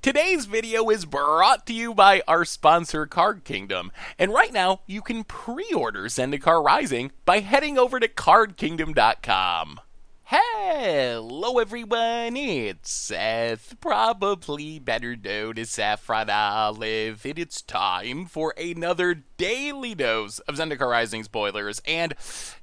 Today's video is brought to you by our sponsor Card Kingdom, and right now you can pre-order Zendikar Rising by heading over to cardkingdom.com. Hello everyone, it's Seth, probably better known as Saffron Olive, and it's time for another daily dose of Zendikar Rising spoilers, and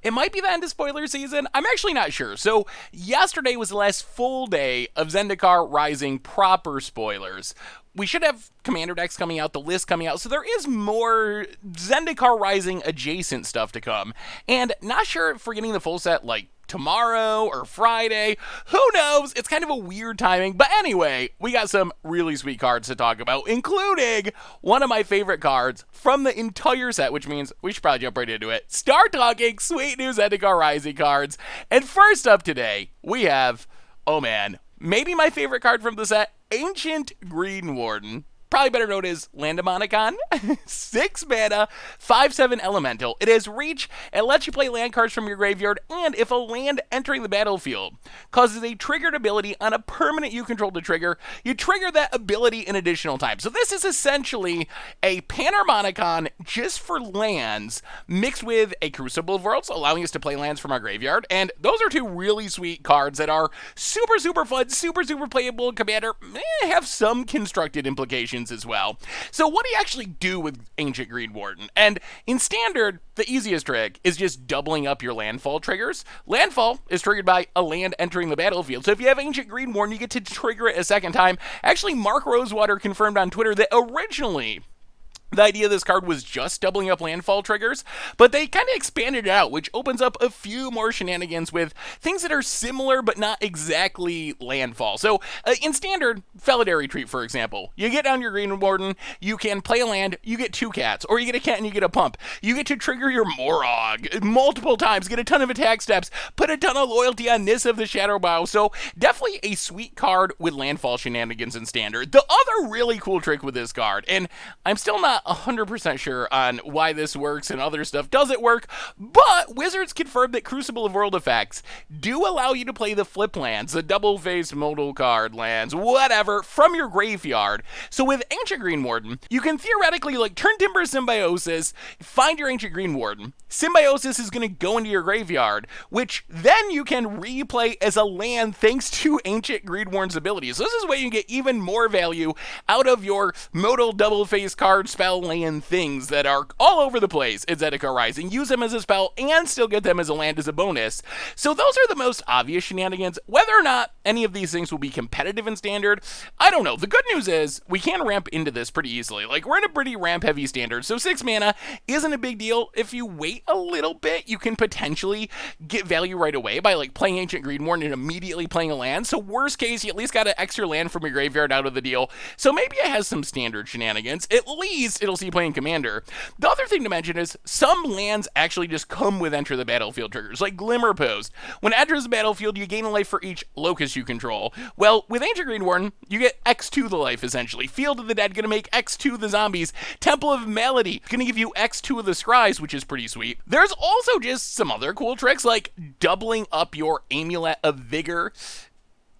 it might be the end of spoiler season, I'm actually not sure. So yesterday was the last full day of Zendikar Rising proper spoilers. We should have Commander decks coming out, the list coming out, so there is more Zendikar Rising adjacent stuff to come, and not sure if we're getting the full set like tomorrow or Friday, who knows, it's kind of a weird timing, but anyway, we got some really sweet cards to talk about, including one of my favorite cards from the entire set, which means we should probably jump right into it. Start talking sweet new Zendikar Rising cards, and first up today, we have, oh man, maybe my favorite card from the set, Ancient Green Warden. Probably better known as Panharmonicon. 6 mana, 5/7 elemental. It has reach, and lets you play land cards from your graveyard, and if a land entering the battlefield causes a triggered ability on a permanent you control to trigger, you trigger that ability an additional time. So this is essentially a Panharmonicon just for lands, mixed with a Crucible of Worlds, allowing us to play lands from our graveyard, and those are two really sweet cards that are super fun, super playable in Commander, have some constructed implications as well. So what do you actually do with Ancient Green Warden? And in Standard, the easiest trick is just doubling up your landfall triggers. Landfall is triggered by a land entering the battlefield. So if you have Ancient Green Warden, you get to trigger it a second time. Actually, Mark Rosewater confirmed on Twitter that originally the idea of this card was just doubling up landfall triggers, but they kind of expanded it out, which opens up a few more shenanigans with things that are similar but not exactly landfall. So in Standard, Felidary Retreat, for example, you get down your Green Warden, you can play a land, you get 2 cats, or you get a cat and you get a pump. You get to trigger your Morog multiple times, get a ton of attack steps, put a ton of loyalty on Nissa of the Shadow Bow. So definitely a sweet card with landfall shenanigans in Standard. The other really cool trick with this card, and I'm still not 100% sure on why this works and other stuff doesn't work, but Wizards confirmed that Crucible of World effects do allow you to play the flip lands, the double-faced modal card lands, whatever, from your graveyard. So with Ancient Green Warden, you can theoretically turn Timber Symbiosis, find your Ancient Green Warden, Symbiosis is going to go into your graveyard, which then you can replay as a land thanks to Ancient Green Warden's abilities. So this is a way you can get even more value out of your modal double-faced card spell land things that are all over the place in Zendikar Rising. Use them as a spell and still get them as a land as a bonus. So those are the most obvious shenanigans. Whether or not any of these things will be competitive in Standard, I don't know. The good news is we can ramp into this pretty easily. We're in a pretty ramp heavy Standard, so 6 mana isn't a big deal. If you wait a little bit, you can potentially get value right away by playing Ancient Green Warden and immediately playing a land. So worst case, you at least got an extra land from your graveyard out of the deal. So maybe it has some Standard shenanigans. At least it'll see you playing Commander. The other thing to mention is some lands actually just come with Enter the Battlefield triggers, like Glimmer Post. When it enters the battlefield, you gain a life for each locust you control. Well, with Ancient Green Warden, you get X2 the life, essentially. Field of the Dead gonna make X2 the zombies. Temple of Melody gonna give you X2 of the scries, which is pretty sweet. There's also just some other cool tricks, like doubling up your Amulet of Vigor.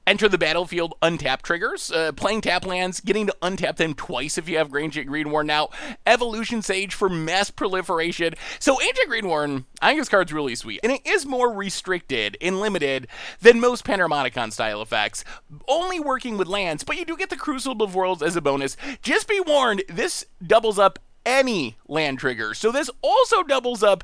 Enter the battlefield, untap triggers, playing tap lands, getting to untap them twice if you have Ancient Green Warden out, Evolution Sage for mass proliferation. So Ancient Green Warden, I think this card's really sweet, and it is more restricted and limited than most Panharmonicon style effects, only working with lands, but you do get the Crucible of Worlds as a bonus. Just be warned, this doubles up any land trigger, so this also doubles up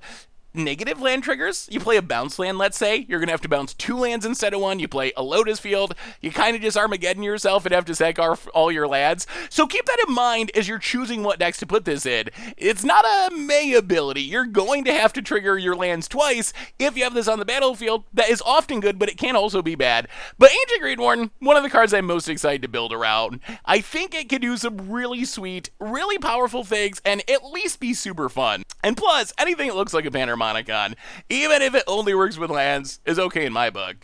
negative land triggers. You play a bounce land, let's say, you're gonna have to bounce 2 lands instead of 1. You play a Lotus Field, you kind of just Armageddon yourself and have to sack off all your lands. So keep that in mind as you're choosing what decks to put this in. It's not a May ability. You're going to have to trigger your lands twice if you have this on the battlefield. That is often good, but it can also be bad. But Ancient Green Warden, one of the cards I'm most excited to build around. I think it could do some really sweet, really powerful things and at least be super fun. And plus, anything that looks like a Panharmonicon, even if it only works with lands, is okay in my book.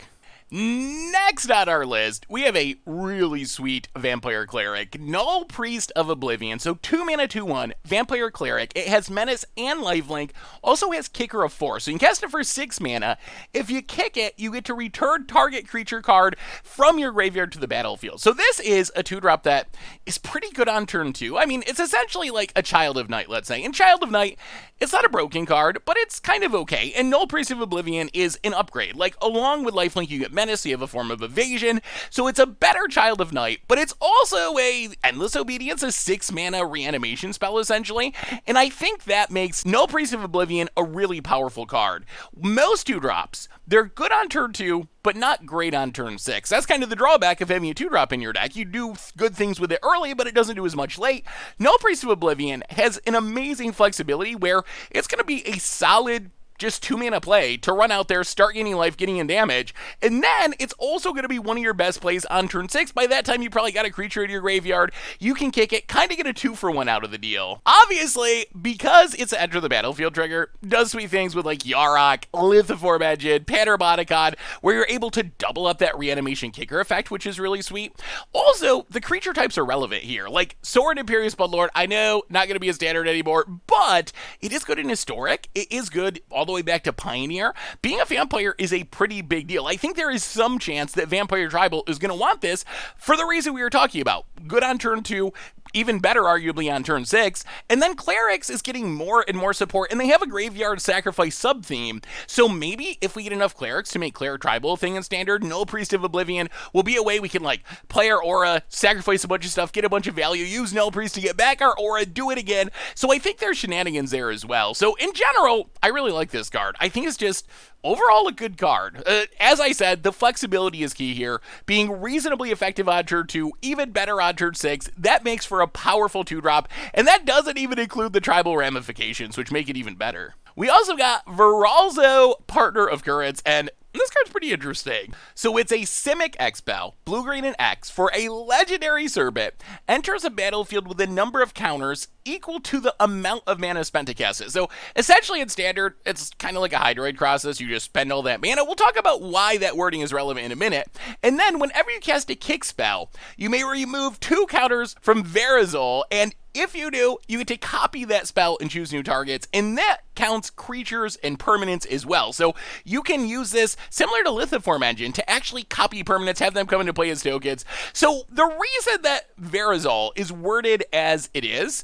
Next on our list, we have a really sweet Vampire Cleric, Null Priest of Oblivion. So 2 mana, 2/1, Vampire Cleric. It has Menace and Lifelink, also has Kicker of 4. So you can cast it for 6 mana. If you kick it, you get to return target creature card from your graveyard to the battlefield. So this is a 2-drop that is pretty good on turn 2. I mean, it's essentially like a Child of Night, let's say. In Child of Night, it's not a broken card, but it's kind of okay. And Null Priest of Oblivion is an upgrade. Like, along with Lifelink, you get Menace, you have a form of evasion, so it's a better Child of Night, but it's also a Endless Obedience, a 6 mana reanimation spell, essentially, and I think that makes Null Priest of Oblivion a really powerful card. Most 2-drops, they're good on turn 2, but not great on turn 6. That's kind of the drawback of having a 2-drop in your deck. You do good things with it early, but it doesn't do as much late. Null Priest of Oblivion has an amazing flexibility where it's going to be a solid just 2 mana play to run out there, start gaining life, getting in damage, and then it's also going to be one of your best plays on turn 6. By that time, you probably got a creature in your graveyard. You can kick it, kind of get a 2-for-1 out of the deal. Obviously, because it's an enter the battlefield trigger, does sweet things with like Yarok, Lithiform Engine, Panharmonicon, where you're able to double up that reanimation kicker effect, which is really sweet. Also, the creature types are relevant here. Like Sword Imperious Bloodlord, I know, not going to be a standard anymore, but it is good in Historic. It is good all the way back to Pioneer. Being a vampire is a pretty big deal. I think there is some chance that Vampire Tribal is going to want this for the reason we were talking about. Good on turn 2, even better arguably on turn 6, and then Clerics is getting more and more support, and they have a graveyard sacrifice sub-theme, so maybe if we get enough Clerics to make Cleric Tribal a thing in Standard, Null Priest of Oblivion will be a way we can like play our aura, sacrifice a bunch of stuff, get a bunch of value, use Null Priest to get back our aura, do it again, so I think there's shenanigans there as well. So in general, I really like this card. I think it's just overall a good card. As I said, the flexibility is key here. Being reasonably effective on turn 2, even better on turn 6, that makes for a powerful 2-drop, and that doesn't even include the tribal ramifications, which make it even better. We also got Varalzo, Partner of Currents, and this card's pretty interesting. So it's a Simic X-Spell, blue-green and X, for a legendary Serpent, enters a battlefield with a number of counters equal to the amount of mana spent to cast it. So essentially in Standard, it's kind of like a Hydroid Process. You just spend all that mana. We'll talk about why that wording is relevant in a minute. And then whenever you cast a kick spell, you may remove 2 counters from Varalzo, and if you do, you get to copy that spell and choose new targets, and that counts creatures and permanents as well. So you can use this, similar to Lithiform Engine, to actually copy permanents, have them come into play as tokens. So the reason that Varalzo is worded as it is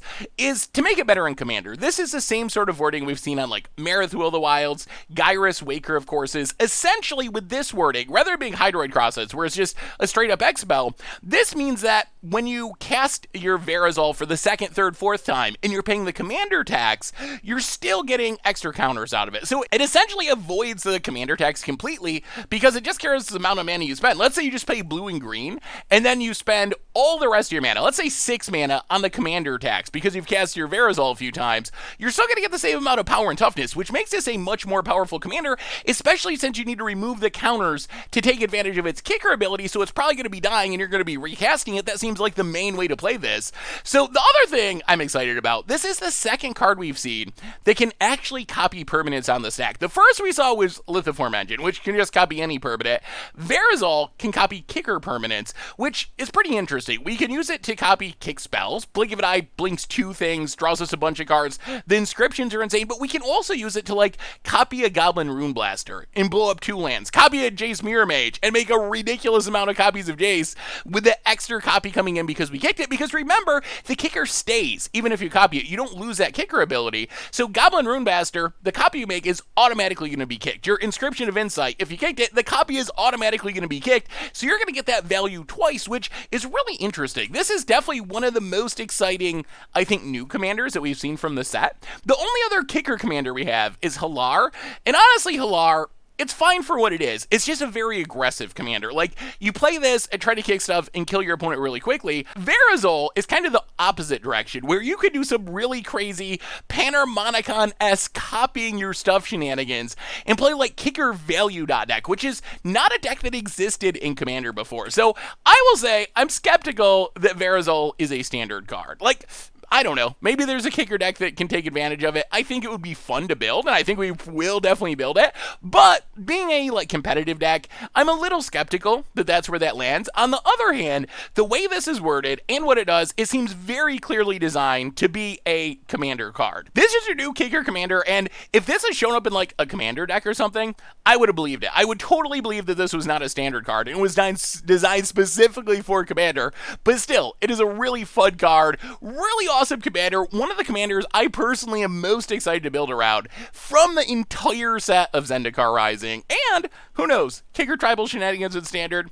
to make it better in Commander. This is the same sort of wording we've seen on like Marathul of the Wilds, Gyrus, Waker of Courses. Essentially with this wording, rather than being Hydroid Crosses, where it's just a straight up X spell, this means that when you cast your Varalzo for the second, third, fourth time, and you're paying the commander tax, you're still getting extra counters out of it. So it essentially avoids the commander tax completely because it just cares the amount of mana you spend. Let's say you just pay blue and green, and then you spend all the rest of your mana, let's say 6 mana on the commander tax because you've cast your Varalzo a few times, you're still going to get the same amount of power and toughness, which makes this a much more powerful commander, especially since you need to remove the counters to take advantage of its kicker ability, so it's probably going to be dying and you're going to be recasting it. That seems like the main way to play this. So the other thing I'm excited about, this is the second card we've seen that can actually copy permanents on the stack. The first we saw was Lithiform Engine, which can just copy any permanent. Varalzo can copy kicker permanents, which is pretty interesting. We can use it to copy kick spells. Blink of an Eye blinks 2 things, draws us a bunch of cards. The inscriptions are insane, but we can also use it to like copy a Goblin Rune Blaster and blow up 2 lands, copy a Jace Mirror Mage and make a ridiculous amount of copies of Jace with the extra copy coming in because we kicked it, because remember, the kicker stays. Even if you copy it, you don't lose that kicker ability. So Goblin Rune Blaster, the copy you make is automatically going to be kicked. Your Inscription of Insight, if you kicked it, the copy is automatically going to be kicked. So you're going to get that value twice, which is really interesting. This is definitely one of the most exciting, I think, new commanders that we've seen from the set. The only other kicker commander we have is Halar. And honestly, Halar, it's fine for what it is. It's just a very aggressive commander. Like, you play this and try to kick stuff and kill your opponent really quickly. Varalzo is kind of the opposite direction, where you could do some really crazy Panharmonicon-esque copying your stuff shenanigans and play like kicker value deck, which is not a deck that existed in Commander before. So I will say I'm skeptical that Varalzo is a standard card. Like, I don't know. Maybe there's a kicker deck that can take advantage of it. I think it would be fun to build, and I think we will definitely build it. But being a competitive deck, I'm a little skeptical that that's where that lands. On the other hand, the way this is worded and what it does, it seems very clearly designed to be a commander card. This is your new kicker commander, and if this had shown up in a commander deck or something, I would have believed it. I would totally believe that this was not a standard card and was designed specifically for commander. But still, it is a really fun card, really awesome commander, one of the commanders I personally am most excited to build around from the entire set of Zendikar Rising. And who knows, kicker tribal shenanigans with standard,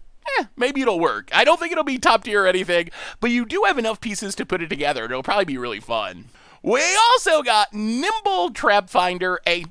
maybe it'll work. I don't think it'll be top tier or anything, but you do have enough pieces to put it together. It'll probably be really fun. We also got Nimble Trap Finder, a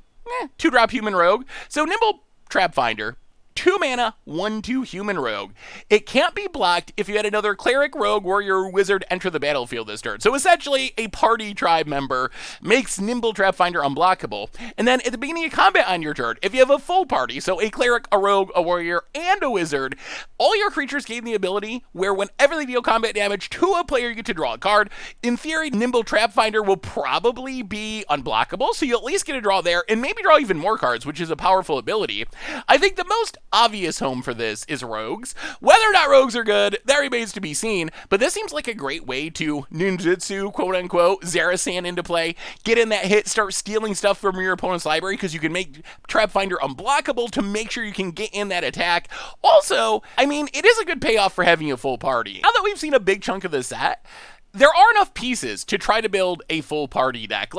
2-drop human rogue. So Nimble Trap Finder, 2 mana, 1/2 human rogue. It can't be blocked if you had another cleric, rogue, warrior, or wizard enter the battlefield this turn. So essentially, a party tribe member makes Nimble Trap Finder unblockable. And then at the beginning of combat on your turn, if you have a full party, so a cleric, a rogue, a warrior, and a wizard, all your creatures gain the ability where whenever they deal combat damage to a player, you get to draw a card. In theory, Nimble Trap Finder will probably be unblockable, so you'll at least get a draw there, and maybe draw even more cards, which is a powerful ability. I think the most obvious home for this is rogues. Whether or not rogues are good, that remains to be seen, but this seems like a great way to ninjutsu, quote-unquote, Zarasan into play, get in that hit, start stealing stuff from your opponent's library, because you can make Trap Finder unblockable to make sure you can get in that attack. Also, I mean, it is a good payoff for having a full party. Now that we've seen a big chunk of the set, there are enough pieces to try to build a full party deck.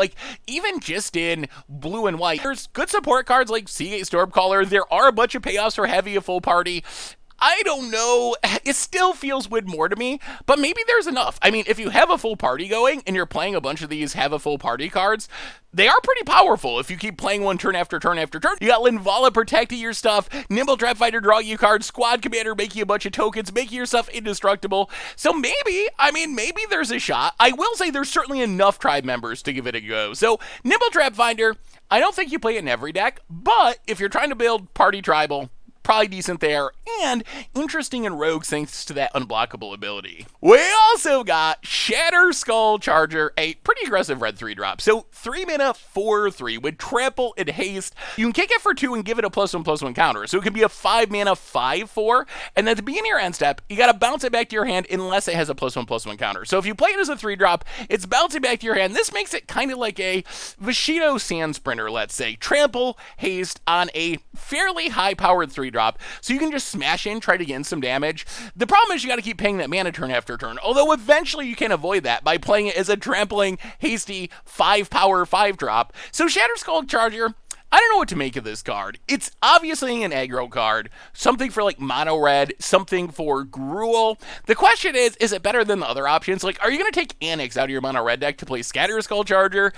Even just in blue and white, there's good support cards like Seagate Stormcaller. There are a bunch of payoffs for having a full party. I don't know. It still feels would more to me, but maybe there's enough. I mean, if you have a full party going and you're playing a bunch of these have a full party cards, they are pretty powerful if you keep playing one turn after turn after turn. You got Linvala protecting your stuff, Nimble Trap Fighter drawing you cards, Squad Commander making a bunch of tokens, making your stuff indestructible. So maybe there's a shot. I will say there's certainly enough tribe members to give it a go. So Nimble Trap Finder, I don't think you play it in every deck, but if you're trying to build party tribal, probably decent there, and interesting in rogues thanks to that unblockable ability. We also got Shatter Skull Charger, a pretty aggressive red 3-drop. So 3 mana, 4/3 with trample and haste. You can kick it for 2 and give it a +1/+1 counter. So it can be a 5 mana, 5/4, and at the beginning of your end step, you gotta bounce it back to your hand unless it has a +1/+1 counter. So if you play it as a 3-drop, it's bouncing back to your hand. This makes it kind of like a Vishido Sand Sprinter, let's say. Trample, haste on a fairly high-powered 3-drop. So you can just smash in, try to get in some damage. The problem is you got to keep paying that mana turn after turn, although eventually you can avoid that by playing it as a trampling, hasty, 5-power 5-drop. So Shatter Skull Charger, I don't know what to make of this card. It's obviously an aggro card, something for mono red, something for Gruul. The question is it better than the other options? Are you going to take Annex out of your mono red deck to play Scatter Skull Charger?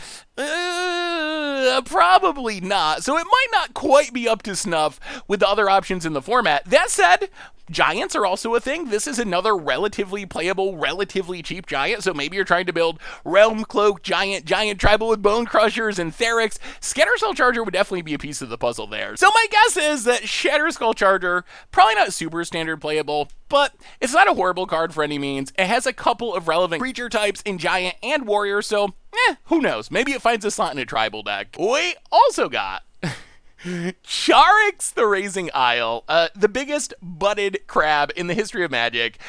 Probably not. So it might not quite be up to snuff with the other options in the format. That said, giants are also a thing. This is another relatively playable, relatively cheap giant, so maybe you're trying to build Realm Cloak giant tribal with Bone Crushers and Therics. Scatter Skull Charger would definitely be a piece of the puzzle there. So my guess is that Shatter Skull Charger, probably not super standard playable, but it's not a horrible card for any means. It has a couple of relevant creature types in giant and warrior, so who knows? Maybe it finds a slot in a tribal deck. We also got Charix the Raising Isle, the biggest butted crab in the history of Magic.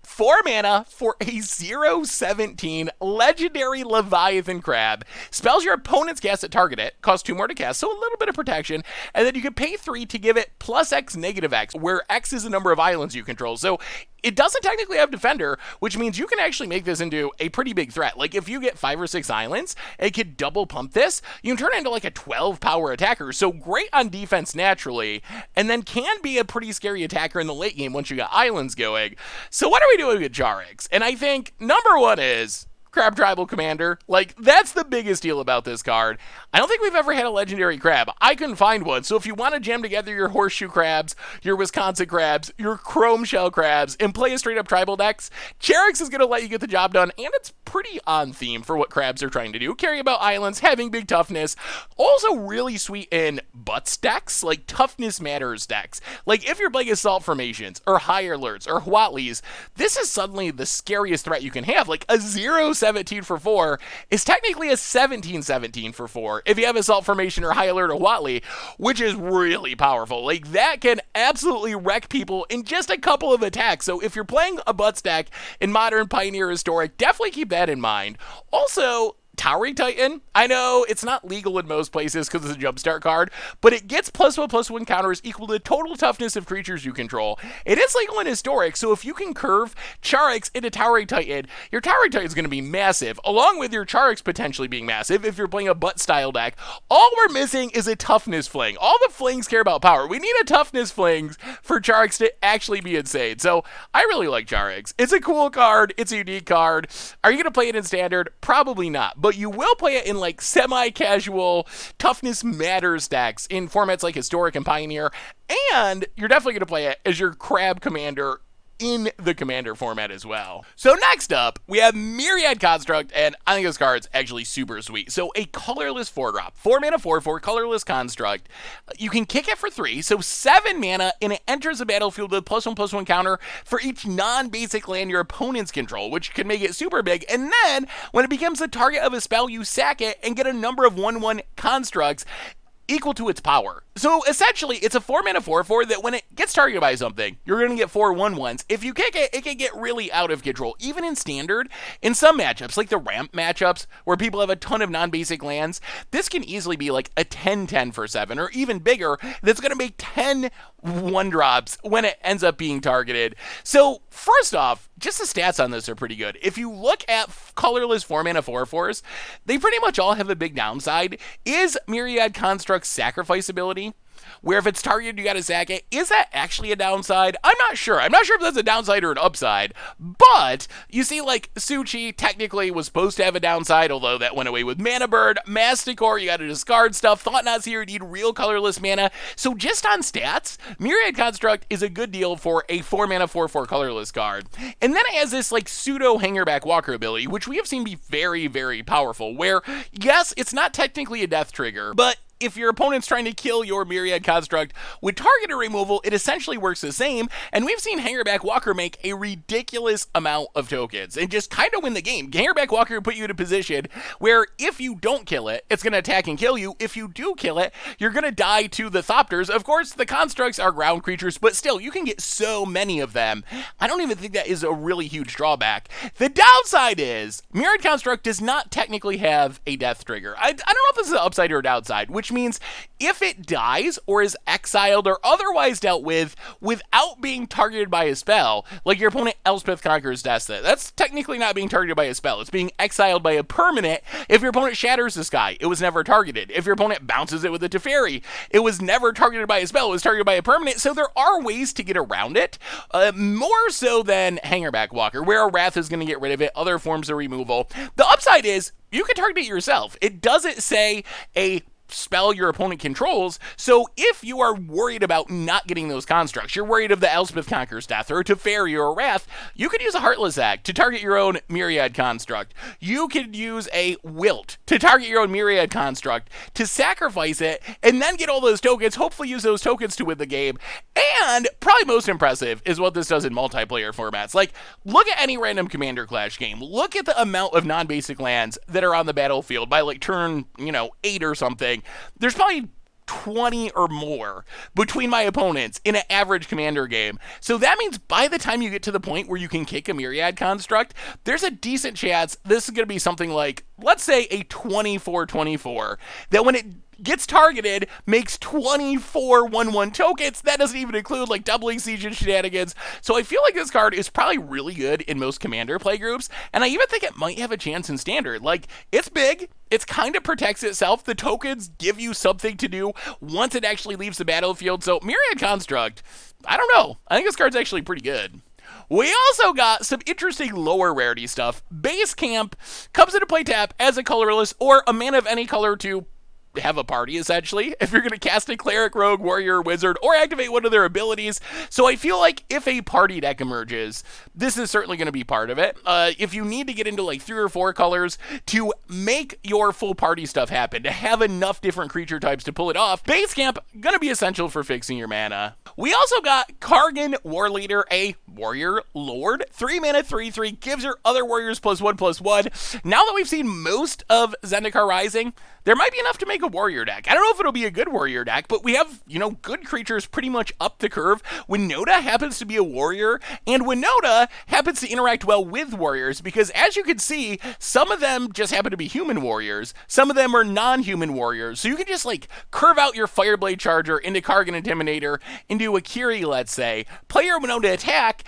4 mana for a 0/17 legendary Leviathan Crab. Spells your opponent's cast at target it, costs 2 more to cast, so a little bit of protection, and then you can pay 3 to give it +X, -X, where X is the number of islands you control. So it doesn't technically have Defender, which means you can actually make this into a pretty big threat. If you get 5 or 6 islands, it could double pump this, you can turn it into a 12-power attacker, so great on defense naturally, and then can be a pretty scary attacker in the late game once you got islands going. So what are we doing with Charix? And I think number one is Crab Tribal Commander. That's the biggest deal about this card. I don't think we've ever had a legendary crab. I couldn't find one, so if you want to jam together your Horseshoe Crabs, your Wisconsin Crabs, your Chrome Shell Crabs, and play a straight-up tribal decks, Charix is going to let you get the job done, and it's pretty on theme for what crabs are trying to do. Carry about islands, having big toughness. Also really sweet in butts decks, toughness matters decks. If you're playing Assault Formations, or High Alerts, or Huatlis, this is suddenly the scariest threat you can have. A 0/17 17 for 4 is technically a 17/17 for 4 if you have Assault Formation or High Alert or Watley, which is really powerful. Like, that can absolutely wreck people in just a couple of attacks. So if you're playing a butt stack in Modern, Pioneer, Historic, definitely keep that in mind. Also, Towering Titan, I know it's not legal in most places because it's a jumpstart card, but it gets +1/+1 counters equal to total toughness of creatures you control. It is legal in Historic, so if you can curve Charix into Towering Titan, your Towering Titan is going to be massive, along with your Charix potentially being massive if you're playing a butt style deck. All we're missing is a toughness fling. All the flings care about power. We need a toughness flings for Charix to actually be insane. So I really like Charix. It's a cool card. It's a unique card. Are you going to play it in Standard? Probably not. But you will play it in like semi-casual toughness matters decks in formats like Historic and Pioneer, and you're definitely going to play it as your Crab Commander in the Commander format as well. So next up, we have Myriad Construct, and I think this card's actually super sweet. So a colorless 4-drop, 4 mana 4/4 colorless construct. You can kick it for 3, so 7 mana, and it enters the battlefield with +1/+1 counter for each non-basic land your opponents control, which can make it super big. And then when it becomes the target of a spell, you sack it and get a number of 1/1 constructs equal to its power. So essentially, it's a 4 mana 4/4 that when it gets targeted by something, you're going to get 4 1/1s. If you kick it, it can get really out of control. Even in Standard, in some matchups, like the ramp matchups, where people have a ton of non-basic lands, this can easily be like a 10/10 for 7, or even bigger, that's going to make 10 1-drops when it ends up being targeted. So first off, just the stats on this are pretty good. If you look at colorless 4 mana 4/4s, they pretty much all have a big downside. Is Myriad Construct's sacrifice ability, where if it's targeted, you gotta sack it. Is that actually a downside? I'm not sure. I'm not sure if that's a downside or an upside, but you see, like, Suchi technically was supposed to have a downside, although that went away with Mana Bird. Masticore, you gotta discard stuff. Thought-Knot's here, you need real colorless mana. So just on stats, Myriad Construct is a good deal for a 4 mana 4/4 colorless card. And then it has this, like, pseudo Hangerback Walker ability, which we have seen be very, very powerful, where, yes, it's not technically a death trigger, but if your opponent's trying to kill your Myriad Construct with targeted removal, it essentially works the same, and we've seen Hangerback Walker make a ridiculous amount of tokens and just kind of win the game. Hangerback Walker will put you in a position where if you don't kill it, it's going to attack and kill you. If you do kill it, you're going to die to the Thopters. Of course, the constructs are ground creatures, but still, you can get so many of them. I don't even think that is a really huge drawback. The downside is Myriad Construct does not technically have a death trigger. I don't know if this is an upside or a downside, which means if it dies or is exiled or otherwise dealt with without being targeted by a spell, like your opponent Elspeth Conquerors Destiny, that's technically not being targeted by a spell. It's being exiled by a permanent. If your opponent shatters the sky, it was never targeted. If your opponent bounces it with a Teferi, it was never targeted by a spell. It was targeted by a permanent. So there are ways to get around it, more so than Hangerback Walker, where a Wrath is going to get rid of it, other forms of removal. The upside is you can target it yourself. It doesn't say a spell your opponent controls, so if you are worried about not getting those constructs, you're worried of the Elspeth Conqueror's Death or a Teferi or a Wrath, you could use a Heartless Act to target your own Myriad Construct. You could use a Wilt to target your own Myriad Construct, to sacrifice it, and then get all those tokens, hopefully use those tokens to win the game. And probably most impressive is what this does in multiplayer formats. Like, look at any random Commander Clash game. Look at the amount of non-basic lands that are on the battlefield by like turn, 8 or something. There's probably 20 or more between my opponents in an average Commander game. So that means by the time you get to the point where you can kick a Myriad Construct, there's a decent chance this is going to be something like, let's say, a 24/24, that when it gets targeted, makes 24 1/1 tokens. That doesn't even include like doubling siege and shenanigans. So I feel like this card is probably really good in most Commander play groups, and I even think it might have a chance in Standard. Like, it's big, it kind of protects itself, the tokens give you something to do once it actually leaves the battlefield. So Myriad Construct, I don't know, I think this card's actually pretty good. We also got some interesting lower rarity stuff. Base Camp comes into play tap as a colorless or a mana of any color to have a party, essentially, if you're going to cast a Cleric, Rogue, Warrior, Wizard, or activate one of their abilities. So I feel like if a party deck emerges, this is certainly going to be part of it. If you need to get into like 3 or 4 colors to make your full party stuff happen, to have enough different creature types to pull it off, Base Camp going to be essential for fixing your mana. We also got Kargan Warleader, a Warrior Lord. 3 mana, 3/3, gives your other warriors +1/+1. Now that we've seen most of Zendikar Rising, there might be enough to make a warrior deck. I don't know if it'll be a good warrior deck, but we have, good creatures pretty much up the curve. Winota happens to be a warrior, and Winota happens to interact well with warriors, because as you can see, some of them just happen to be human warriors. Some of them are non-human warriors. So you can just like curve out your Fireblade Charger into Kargan Intimidator, into a Kiri, let's say, play your Winota attack.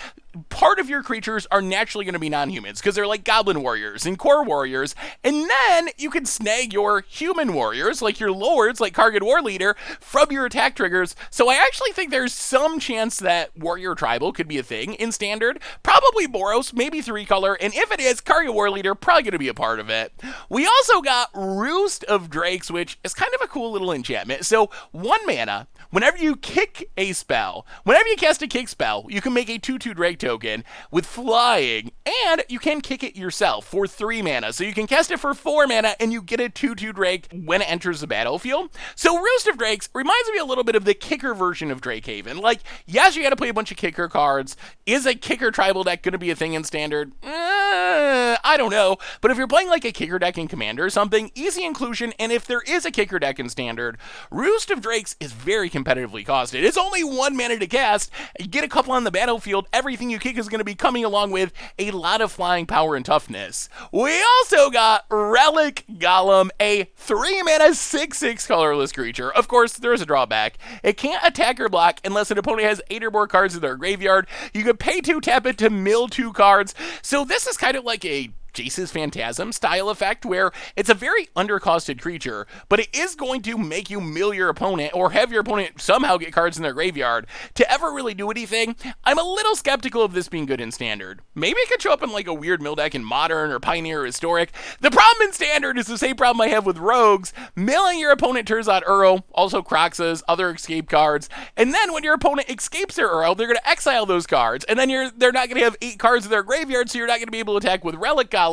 Part of your creatures are naturally going to be non-humans because they're like goblin warriors and core warriors, and then you can snag your human warriors, like your lords, like Kargan Warleader, from your attack triggers. So I actually think there's some chance that Warrior Tribal could be a thing in Standard. Probably Boros, maybe 3-color, and if it is, Kargan Warleader probably going to be a part of it. We also got Roost of Drakes, which is kind of a cool little enchantment. So 1 mana, whenever you kick a spell, whenever you cast a kick spell, you can make a 2/2 Drake token with flying, and you can kick it yourself for 3 mana. So you can cast it for 4 mana, and you get a 2/2 Drake when it enters the battlefield. So Roost of Drakes reminds me a little bit of the kicker version of Drakehaven. Like, yes, you got to play a bunch of kicker cards. Is a kicker tribal deck going to be a thing in Standard? I don't know. But if you're playing like a kicker deck in Commander or something, easy inclusion. And if there is a kicker deck in Standard, Roost of Drakes is very competitively costed. It's only 1 mana to cast. You get a couple on the battlefield. Everything you kick is going to be coming along with a lot of flying power and toughness. We also got Relic Golem, a 3 mana 6/6 colorless creature. Of course, there is a drawback. It can't attack or block unless an opponent has 8 or more cards in their graveyard. You could pay 2, tap it to mill 2 cards. So this is kind of like a Jace's Phantasm style effect, where it's a very undercosted creature, but it is going to make you mill your opponent or have your opponent somehow get cards in their graveyard to ever really do anything. I'm a little skeptical of this being good in Standard. Maybe it could show up in like a weird mill deck in Modern or Pioneer or Historic. The problem in Standard is the same problem I have with Rogues. Milling your opponent turns on Uro, also Croxas, other escape cards, and then when your opponent escapes their Uro, they're going to exile those cards, and then they're not going to have 8 cards in their graveyard, so you're not going to be able to attack with Relic Golem.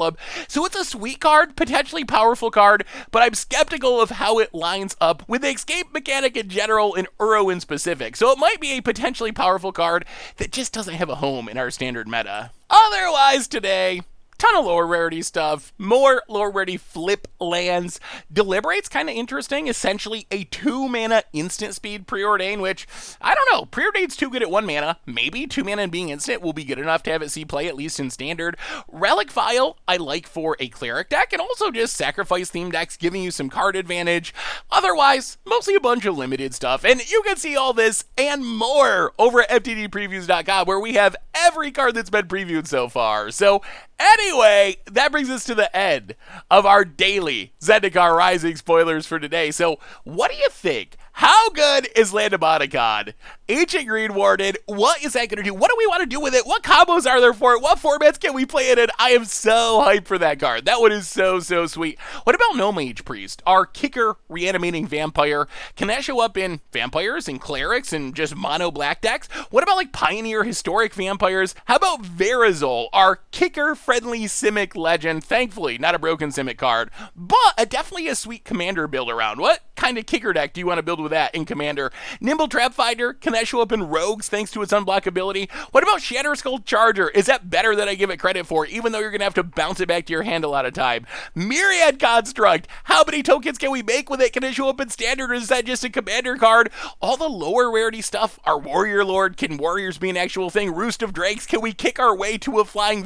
So it's a sweet card, potentially powerful card, but I'm skeptical of how it lines up with the escape mechanic in general and Uro in specific. So it might be a potentially powerful card that just doesn't have a home in our Standard meta. Otherwise today, ton of lower rarity stuff, more lower rarity flip lands. Deliberate's kind of interesting, essentially a 2 mana instant speed preordain, which, I don't know, preordain's too good at 1 mana. Maybe 2 mana and being instant will be good enough to have it see play, at least in Standard. Relic Vial, I like for a Cleric deck, and also just sacrifice theme decks, giving you some card advantage. Otherwise, mostly a bunch of limited stuff, and you can see all this and more over at mtgpreviews.com, where we have every card that's been previewed so far. So, anyway, that brings us to the end of our daily Zendikar Rising spoilers for today. So, what do you think? How good is Panharmonicon? Ancient Green Warden, what is that going to do? What do we want to do with it? What combos are there for it? What formats can we play it in? I am so hyped for that card. That one is so sweet. What about No Mage Priest? Our kicker reanimating vampire. Can that show up in vampires and clerics and just mono black decks? What about like Pioneer historic vampires? How about Varalzo, our kicker friendly Simic legend? Thankfully, not a broken Simic card, but definitely a sweet commander build around. What kind of kicker deck do you want to build with that in Commander? Nimble Trap Finder, can that show up in Rogues thanks to its unblockability? What about Shatter Skull Charger? Is that better than I give it credit for, even though you're going to have to bounce it back to your hand a lot of time? Myriad Construct, how many tokens can we make with it? Can it show up in Standard, or is that just a Commander card? All the lower rarity stuff, our Warrior Lord, can Warriors be an actual thing? Roost of Drakes, can we kick our way to a flying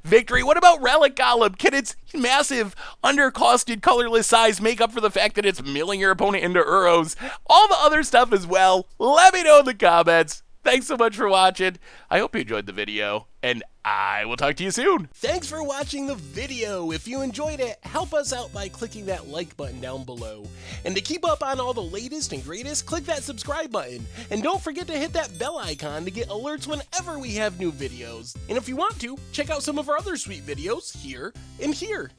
victory? What about Relic Golem? Can its massive, undercosted, colorless size make up for the fact that it's milling your opponent into Uros? All the other stuff as well. Let me know in the comments. Thanks so much for watching. I hope you enjoyed the video, and I will talk to you soon. Thanks for watching the video. If you enjoyed it, help us out by clicking that like button down below. And to keep up on all the latest and greatest, click that subscribe button. And don't forget to hit that bell icon to get alerts whenever we have new videos. And if you want to, check out some of our other sweet videos here and here.